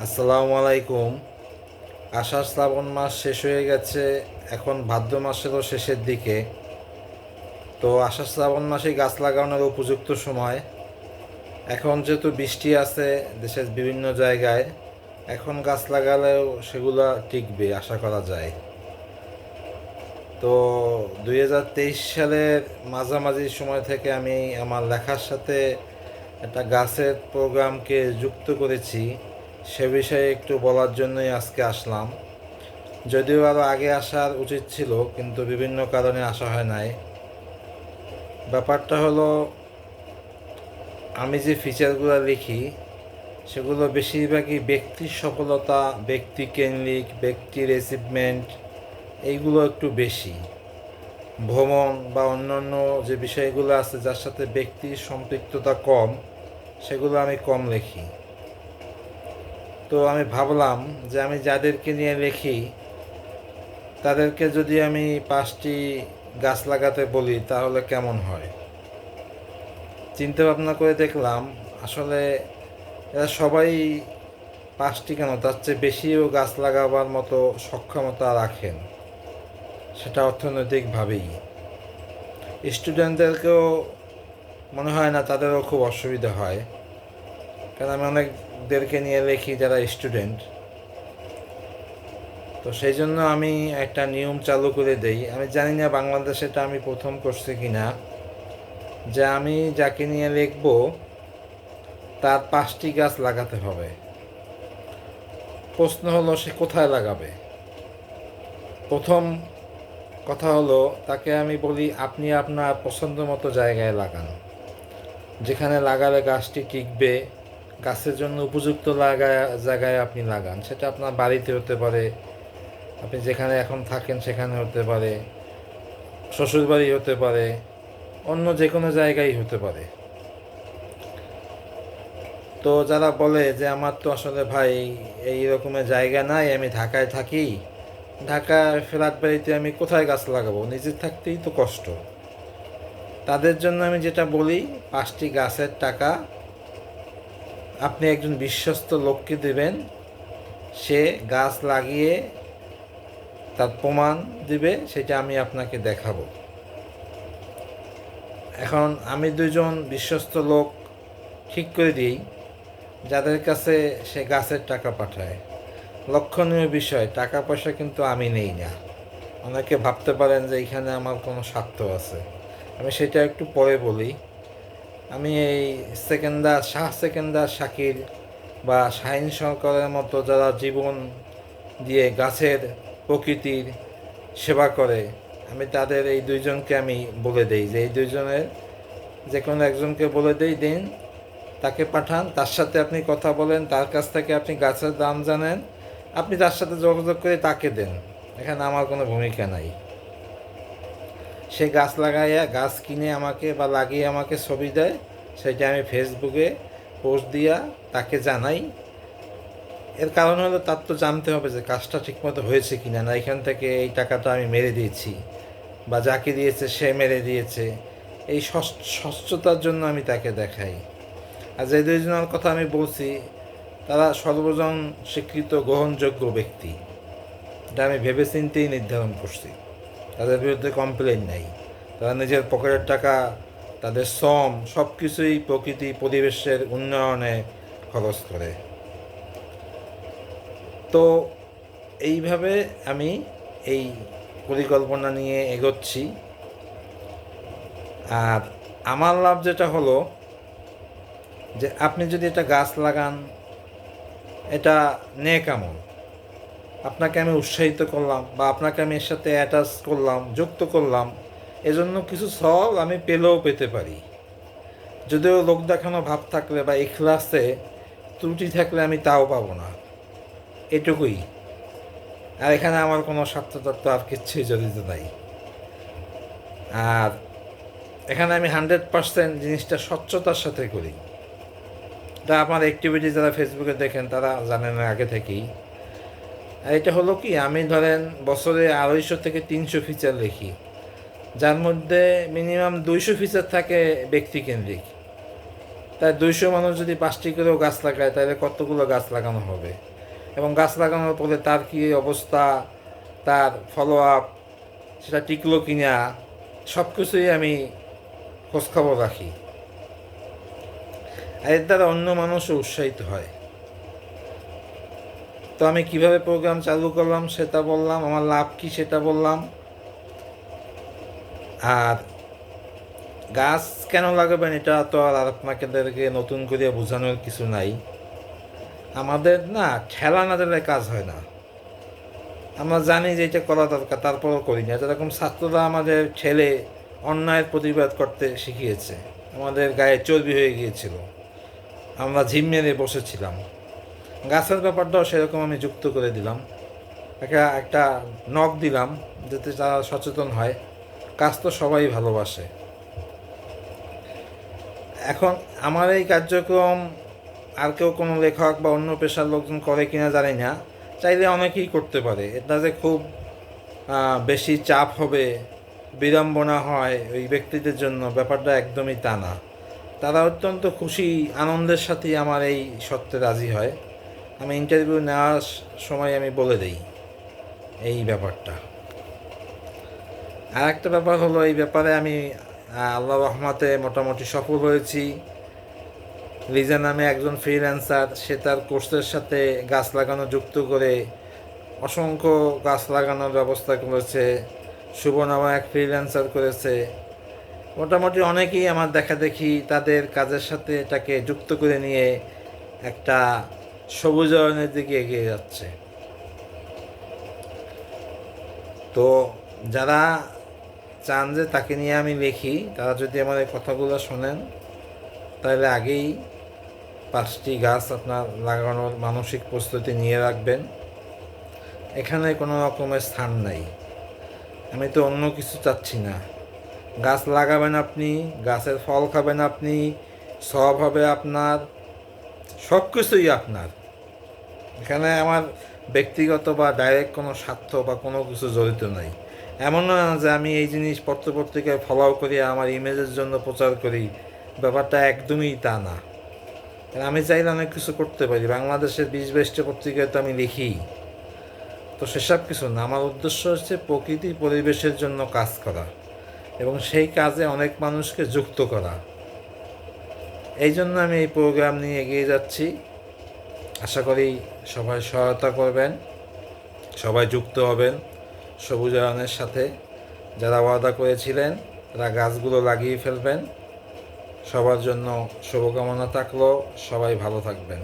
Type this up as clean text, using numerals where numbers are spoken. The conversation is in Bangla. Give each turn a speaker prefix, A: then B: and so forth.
A: আসসালামু আলাইকুম। আষাঢ় শ্রাবণ মাস শেষ হয়ে গেছে, এখন ভাদ্র মাসেরও শেষের দিকে। তো আষাঢ় শ্রাবণ মাসেই গাছ লাগানোর উপযুক্ত সময়। এখন যেহেতু বৃষ্টি আছে দেশের বিভিন্ন জায়গায়, এখন গাছ লাগালেও সেগুলো টিকবে আশা করা যায়। তো 2023 সালের মাঝামাঝি সময় থেকে আমি আমার লেখার সাথে একটা গাছের প্রোগ্রামকে যুক্ত করেছি। সে বিষয়ে একটু বলার জন্যই আজকে আসলাম। যদিও আরও আগে আসার উচিত ছিল, কিন্তু বিভিন্ন কারণে আসা হয় নাই। ব্যাপারটা হলো, আমি যে ফিচারগুলো লিখি সেগুলো বেশিরভাগই ব্যক্তির সফলতা, ব্যক্তি কেন্দ্রিক, ব্যক্তির অ্যাচিভমেন্ট, এইগুলো একটু বেশি। ভ্রমণ বা অন্যান্য যে বিষয়গুলো আছে যার সাথে ব্যক্তির সম্পৃক্ততা কম, সেগুলো আমি কম লিখি। তো আমি ভাবলাম যে আমি যাদেরকে নিয়ে লিখি তাদেরকে যদি আমি 5টি গাছ লাগাতে বলি তাহলে কেমন হয়। চিন্তা ভাবনা করে দেখলাম আসলে এরা সবাই 5টি কেন, তার চেয়ে বেশিও গাছ লাগাবার মতো সক্ষমতা রাখেন, সেটা অর্থনৈতিকভাবেই। স্টুডেন্টদেরকেও মনে হয় না তাদেরও খুব অসুবিধা হয়, কারণ আমি অনেকদেরকে নিয়ে লিখি যারা স্টুডেন্ট। তো সেই জন্য আমি একটা নিয়ম চালু করে দেই। আমি জানি না বাংলাদেশে এটা আমি প্রথম করছি কি না, যে আমি যাকে নিয়ে লিখব তার 5টি গাছ লাগাতে হবে। প্রশ্ন হলো সে কোথায় লাগাবে। প্রথম কথা হলো, তাকে আমি বলি আপনি আপনার পছন্দ মতো জায়গায় লাগান, যেখানে লাগালে গাছটি টিকবে, গাছের জন্য উপযুক্ত জায়গায় আপনি লাগান। সেটা আপনার বাড়িতে হতে পারে, আপনি যেখানে এখন থাকেন সেখানে হতে পারে, শ্বশুরবাড়ি হতে পারে, অন্য যে কোনো জায়গায় হতে পারে। তো যারা বলে যে আমার তো আসলে ভাই এই রকমের জায়গা নাই, আমি ঢাকায় থাকি, ঢাকার ফ্ল্যাট বাড়িতে আমি কোথায় গাছ লাগাবো, নিজের থাকতেই তো কষ্ট। তাদের জন্য আমি যেটা বলি, 5টি গাছের টাকা আপনি একজন বিশ্বস্ত লোককে দেবেন, সে গাছ লাগিয়ে তার প্রমাণ দিবে, সেটা আমি আপনাকে দেখাবো। এখন আমি 2জন বিশ্বস্ত লোক ঠিক করে দিই, যাদের কাছে সে গাছের টাকা পাঠায়। লক্ষণীয় বিষয়, টাকা পয়সা কিন্তু আমি নেই না। অনেকে ভাবতে পারেন যে এখানে আমার কোনো স্বার্থ আছে, আমি সেটা একটু পরে বলি। আমি এই শাহ সেকেন্দার শাকির বা শাহিন সরকারের মতো যারা জীবন দিয়ে গাছের, প্রকৃতির সেবা করে, আমি তাদের এই 2জনকে আমি বলে দেই যে এই 2জনের যে কোনো একজনকে বলে দেই, দিন তাকে পাঠান, তার সাথে আপনি কথা বলেন, তার কাছ থেকে আপনি গাছের দাম জানেন, আপনি তার সাথে যোগাযোগ করে তাকে দেন। এখানে আমার কোনো ভূমিকা নাই। সে গাছ লাগাইয়া, গাছ কিনে আমাকে বা লাগিয়ে আমাকে ছবি দেয়, সেটা আমি ফেসবুকে পোস্ট দিয়া তাকে জানাই। এর কারণ হলো তার তো জানতে হবে যে কাজটা ঠিকমতো হয়েছে কিনা, না এখান থেকে এই টাকাটা আমি মেরে দিয়েছি বা যাকে দিয়েছে সে মেরে দিয়েছে। এই স্বচ্ছতার জন্য আমি তাকে দেখাই। আর যে 2জনের কথা আমি বলছি তারা সর্বজন স্বীকৃত গ্রহণযোগ্য ব্যক্তি, এটা আমি ভেবেচিন্তেই নির্ধারণ করছি। তাদের বিরুদ্ধে কমপ্লেন নাই। তারা নিজের পকেটের টাকা, তাদের শ্রম সব কিছুই প্রকৃতি পরিবেশের উন্নয়নে খরচ করে। তো এইভাবে আমি এই পরিকল্পনা নিয়ে এগোচ্ছি। আর আমার লাভ যেটা হলো, যে আপনি যদি একটা গাছ লাগান, এটা নেক আমল। আপনাকে আমি উৎসাহিত করলাম বা আপনাকে আমি এর সাথে অ্যাটাচ করলাম, যুক্ত করলাম, এজন্য কিছু সওয়াব আমি পেলেও পেতে পারি। যদিও লোক দেখানো ভাব থাকলে বা ইখলাসে ত্রুটি থাকলে আমি তাও পাবো না, এটুকুই। আর এখানে আমার কোনো স্বার্থতত্ত্ব আর কিচ্ছুই জড়িত নাই। আর এখানে আমি 100% জিনিসটা স্বচ্ছতার সাথে করি। তা আমার অ্যাক্টিভিটি যারা ফেসবুকে দেখেন তারা জানেন আগে থেকেই। আর এটা হলো কি, আমি ধরেন বছরে 250 থেকে 300 ফিচার লিখি, যার মধ্যে মিনিমাম 200 ফিচার থাকে ব্যক্তিকেন্দ্রিক। তাই 200 মানুষ যদি 5টি করেও গাছ লাগায় তাহলে কতগুলো গাছ লাগানো হবে, এবং গাছ লাগানোর পরে তার কী অবস্থা, তার ফলো আপ, সেটা টিকলো কিনা, সব কিছুই আমি খোঁজখবর রাখি। আর এর দ্বারা অন্য মানুষও উৎসাহিত হয়। তো আমি কিভাবে প্রোগ্রাম চালু করলাম সেটা বললাম, আমার লাভ কী সেটা বললাম। আর গাছ কেন লাগাবেন এটা তো আর আপনাদেরকে নতুন করে বোঝানোর কিছু নাই। আমাদের না ঠেলা না দিলে কাজ হয় না। আমরা জানি যে এটা করা দরকার, তারপরও করি না। যেরকম ছাত্ররা আমাদের ঠেলে অন্যায়ের প্রতিবাদ করতে শিখিয়েছে, আমাদের গায়ে চর্বি হয়ে গিয়েছিল, আমরা ঝিম মেরে বসেছিলাম। গাছের ব্যাপারটাও সেরকম আমি যুক্ত করে দিলাম, একটা নখ দিলাম যাতে তারা সচেতন হয়। কাজ তো সবাই ভালোবাসে। এখন আমার এই কার্যক্রম আর কেউ কোনো লেখক বা অন্য পেশার লোকজন করে কিনা জানি না, চাইলে অনেকেই করতে পারে। এটা যে খুব বেশি চাপ হবে, বিড়ম্বনা হয় ওই ব্যক্তিদের জন্য, ব্যাপারটা একদমই তা না। তারা অত্যন্ত খুশি আনন্দের সাথেই আমার এই সত্যে রাজি হয়। আমি ইন্টারভিউ নেওয়ার সময় আমি বলে দিই এই ব্যাপারটা। আর একটা ব্যাপার হলো, এই ব্যাপারে আমি আল্লাহ রহমতে মোটামুটি সফল হয়েছি। লিজা নামে একজন ফ্রিল্যান্সার, সে তার কোর্সের সাথে গাছ লাগানো যুক্ত করে অসংখ্য গাছ লাগানোর ব্যবস্থা করেছে। শুভ নামে এক ফ্রিল্যান্সার করেছে। মোটামুটি অনেকেই আমার দেখা দেখি তাদের কাজের সাথে এটাকে যুক্ত করে নিয়ে একটা সবুজায়নের দিকে এগিয়ে যাচ্ছে। তো যারা চান যে তাকে নিয়ে আমি লিখি, তারা যদি আমার এই কথাগুলো শোনেন তাহলে আগেই 5টি গাছ আপনার লাগানোর মানসিক প্রস্তুতি নিয়ে রাখবেন। এখানে কোনো রকমের স্থান নাই। আমি তো অন্য কিছু চাচ্ছি না। গাছ লাগাবেন আপনি, গাছের ফল খাবেন আপনি, সব হবে আপনার, সব কিছুই আপনার। এখানে আমার ব্যক্তিগত বা ডাইরেক্ট কোনো স্বার্থ বা কোনো কিছু জড়িত নাই। এমন না যে আমি এই জিনিস পত্রপত্রিকায় ফলো করি, আমার ইমেজের জন্য প্রচার করি, ব্যাপারটা একদমই তা না। আমি চাইলে অনেক কিছু করতে পারি, বাংলাদেশের 20-22টা পত্রিকায় তো আমি লিখি। তো সেসব কিছু না, আমার উদ্দেশ্য হচ্ছে প্রকৃতি পরিবেশের জন্য কাজ করা এবং সেই কাজে অনেক মানুষকে যুক্ত করা। এই জন্য আমি এই প্রোগ্রাম নিয়ে এগিয়ে যাচ্ছি। আশা করি সবাই সহায়তা করবেন, সবাই যুক্ত হবেন সবুজায়নের সাথে। যারা ওয়াদা করেছিলেন তারা গাছগুলো লাগিয়ে ফেলবেন। সবার জন্য শুভকামনা থাকলো, সবাই ভালো থাকবেন।